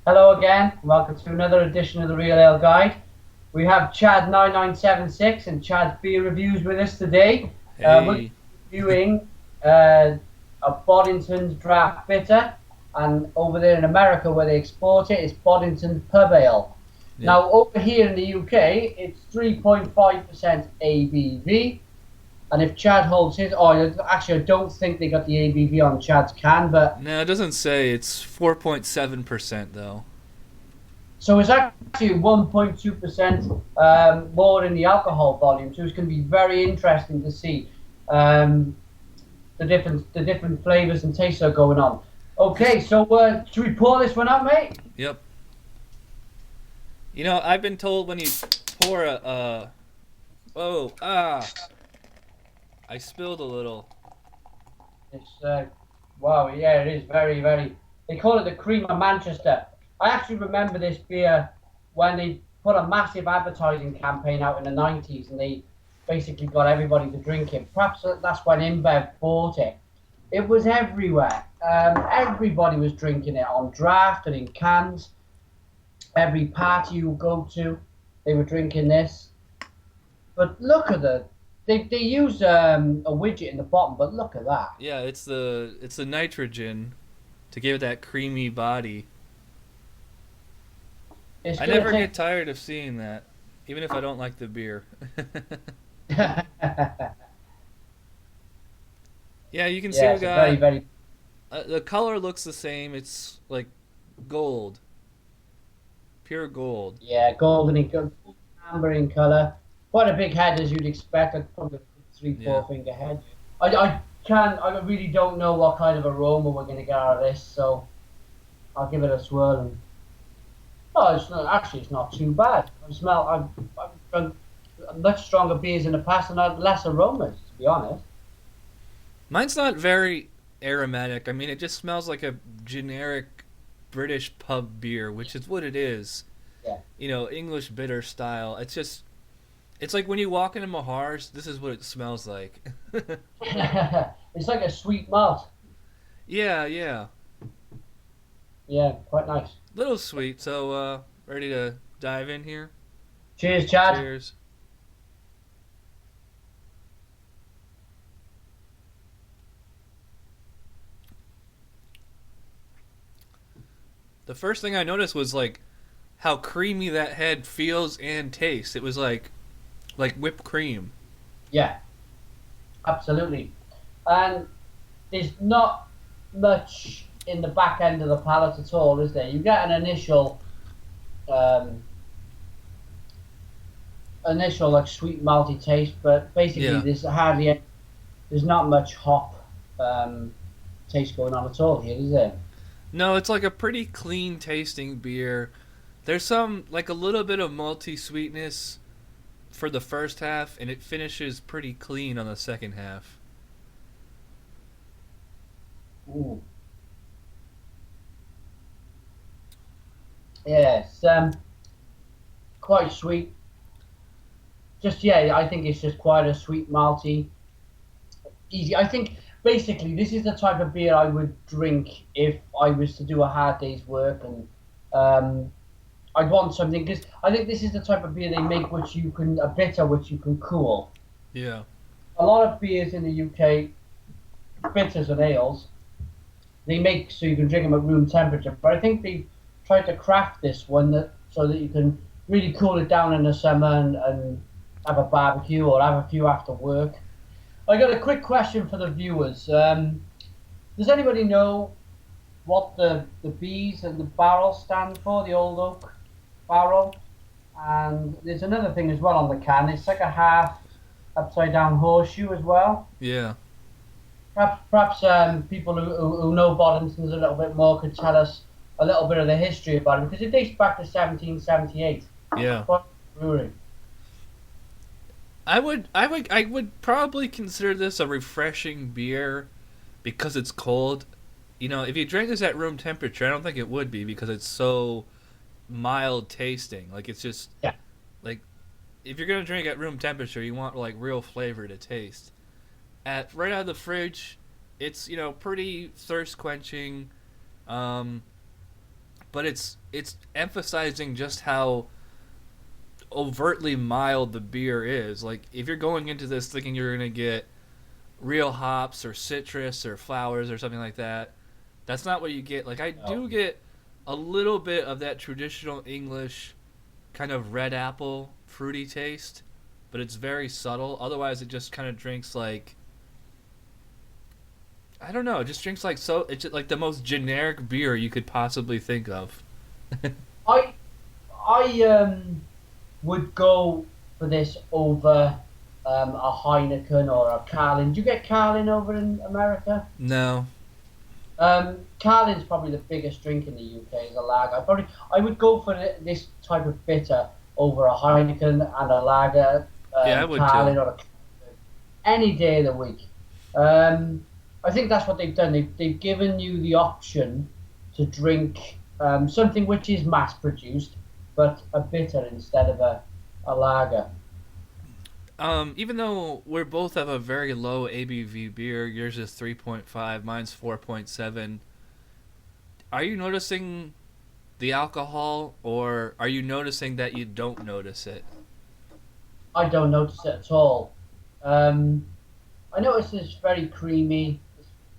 Hello again. Welcome to another edition of the Real Ale Guide. We have Chad 9976 and Chad's beer reviews with us today. We're Hey. reviewing uh, a Boddingtons Draught Bitter, and over there in America where they export it, it's Boddingtons Pub Ale. Yep. Now over here in the UK, it's 3.5% ABV. And if Chad holds his, actually, I don't think they got the ABV on Chad's can, but No, it doesn't say. It's 4.7% though. so it's actually 1.2% more in the alcohol volume. So it's going to be very interesting to see um, the different flavors and tastes that are going on. This. Okay, so should we pour this one out, mate? Yep. I've been told when you pour oh, I spilled a little. It's wow, yeah, it is very, very. They call it the cream of Manchester. I actually remember this beer when they put a massive advertising campaign out in the 90s, and they basically got everybody to drink it. Perhaps that's when InBev bought it. It was everywhere. Everybody was drinking it on draft and in cans. Every party you go to, they were drinking this. But look at they use a widget in the bottom, but look at that. Yeah, it's the nitrogen to give it that creamy body. It's I gonna never take. get tired of seeing that, even if I don't like the beer. Yeah, you can see Yeah, we it's a very, got very. the color looks the same. It's like gold, pure gold. Yeah, golden in color, amber in color. Quite a big head as you'd expect. I'd probably three, Yeah. four finger head. I really don't know what kind of aroma we're going to get out of this, so I'll give it a swirl. And oh, it's not actually. It's not too bad. I've drunk much stronger beers in the past and had less aromas, to be honest. Mine's not very aromatic. I mean, it just smells like a generic British pub beer, which is what it is. Yeah. English bitter style. It's like when you walk into Mahar's, this is what it smells like. It's like a sweet malt. Yeah, yeah. Yeah, quite nice. Little sweet. So, ready to dive in here? Cheers, Chad. Cheers. The first thing I noticed was like how creamy that head feels and tastes. It was like whipped cream. Yeah, absolutely. And there's not much in the back end of the palate at all, is there? You get an um, initial like sweet malty taste, but basically Yeah. there's not much hop taste going on at all here, is there? No, it's like a pretty clean tasting beer. There's some like a little bit of malty sweetness for the first half, and it finishes pretty clean on the second half. Ooh. Yes, quite sweet. Just yeah, I think it's just quite a sweet malty, easy. I think basically this is the type of beer I would drink if I was to do a hard day's work, and um, I'd want something because I think this is the type of beer they make which you can a bitter which you can cool. Yeah. A lot of beers in the UK, bitters and ales, they make so you can drink them at room temperature. But I think they tried to craft this one so that you can really cool it down in the summer and have a barbecue or have a few after work. I got a quick question for the viewers. Does anybody know what the B's and the barrel stand for? The old oak barrel. And there's another thing as well on the can. It's like a half upside down horseshoe as well. Yeah. Perhaps people who know Boddingtons a little bit more could tell us a little bit of the history about it because it dates back to 1778. Yeah. Quite brewery. I would probably consider this a refreshing beer because it's cold. If you drank this at room temperature, I don't think it would be because it's so mild tasting. Like it's just Yeah. like if you're gonna drink at room temperature, you want like real flavor to taste. At right out of the fridge, it's pretty thirst quenching. Um, but it's emphasizing just how overtly mild the beer is. Like if you're going into this thinking you're gonna get real hops or citrus or flowers or something like that, that's not what you get. Like I do get a little bit of that traditional English kind of red apple fruity taste, but it's very subtle. Otherwise, it just kind of drinks like, I don't know. It just drinks like it's just like the most generic beer you could possibly think of. I would go for this over a Heineken or a Carlin. Do you get Carlin over in America? No. Carlin's probably the biggest drink in the UK as a lager. I would go for this type of bitter over a Heineken and a lager. Yeah, I would Carlin too. or any day of the week. I think that's what they've done. They've given you the option to drink something which is mass produced, but a bitter instead of a lager. Even though we both have a very low ABV beer, yours is 3.5, mine's 4.7. Are you noticing the alcohol, or are you noticing that you don't notice it? I don't notice it at all. I notice it's very creamy,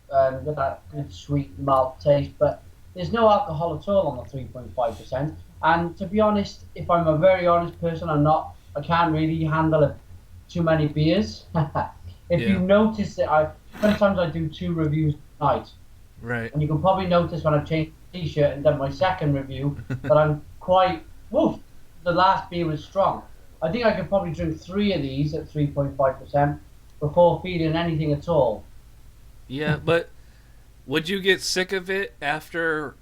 got that good sweet malt taste, but there's no alcohol at all on the 3.5%. And to be honest, if I'm a very honest person, I can't really handle too many beers. If Yeah. you notice that sometimes I do 2 reviews a night, Right. and you can probably notice when I've changed the t-shirt and done my second review that I'm quite, woof, the last beer was strong. I think I could probably drink 3 of these at 3.5% before feeling anything at all. Yeah, but would you get sick of it after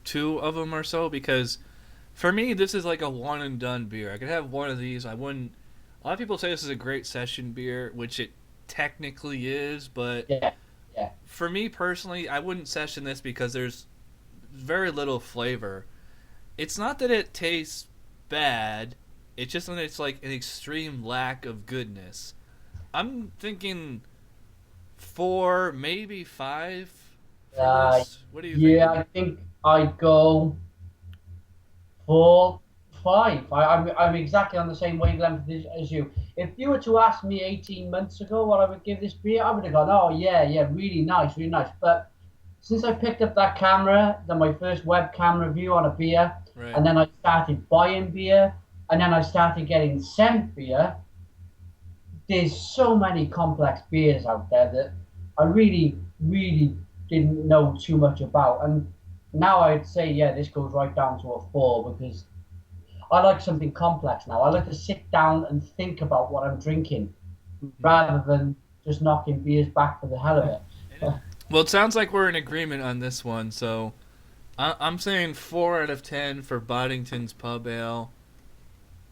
2 of them or so? Because for me, this is like a one and done beer. I could have one of these. I wouldn't. A lot of people say this is a great session beer, which it technically is, but Yeah, yeah. for me personally, I wouldn't session this because there's very little flavor. It's not that it tastes bad, it's just that it's like an extreme lack of goodness. I'm thinking 4, maybe 5 for Uh, this. What do you yeah, think? I think I'd go 4, 5. I'm exactly on the same wavelength as you. If you were to ask me 18 months ago what I would give this beer, I would have gone, oh yeah, yeah, really nice, really nice. But since I picked up that camera, then my first webcam review on a beer, Right. and then I started buying beer, and then I started getting sent beer, there's so many complex beers out there that I really, really didn't know too much about. And now I'd say, yeah, this goes right down to a 4 because I like something complex now. I like to sit down and think about what I'm drinking rather than just knocking beers back for the hell of it. Well, it sounds like we're in agreement on this one, so I'm saying 4 out of 10 for Boddington's Pub Ale.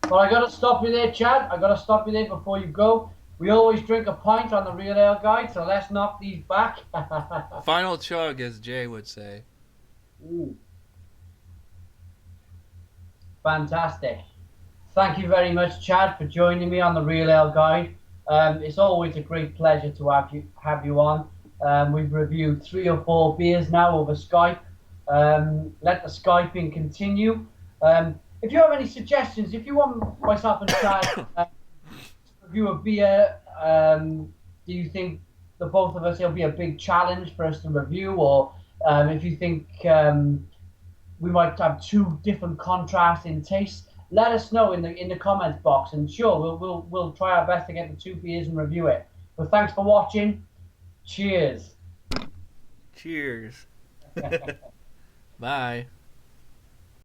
But I gotta stop you there, Chad. I gotta stop you there before you go. We always drink a pint on the Real Ale Guide, so let's knock these back. Final chug, as Jay would say. Ooh, fantastic. Thank you very much, Chad, for joining me on the Real Ale Guide. It's always a great pleasure to have you on. We've reviewed 3 or 4 beers now over Skype. Let the Skyping continue. If you have any suggestions, if you want myself and Chad review a beer, do you think the both of us it'll be a big challenge for us to review, or if you think we might have 2 different contrasting tastes, let us know in the comments box, and sure we'll try our best to get the 2 beers and review it. But thanks for watching. Cheers. Cheers. Bye.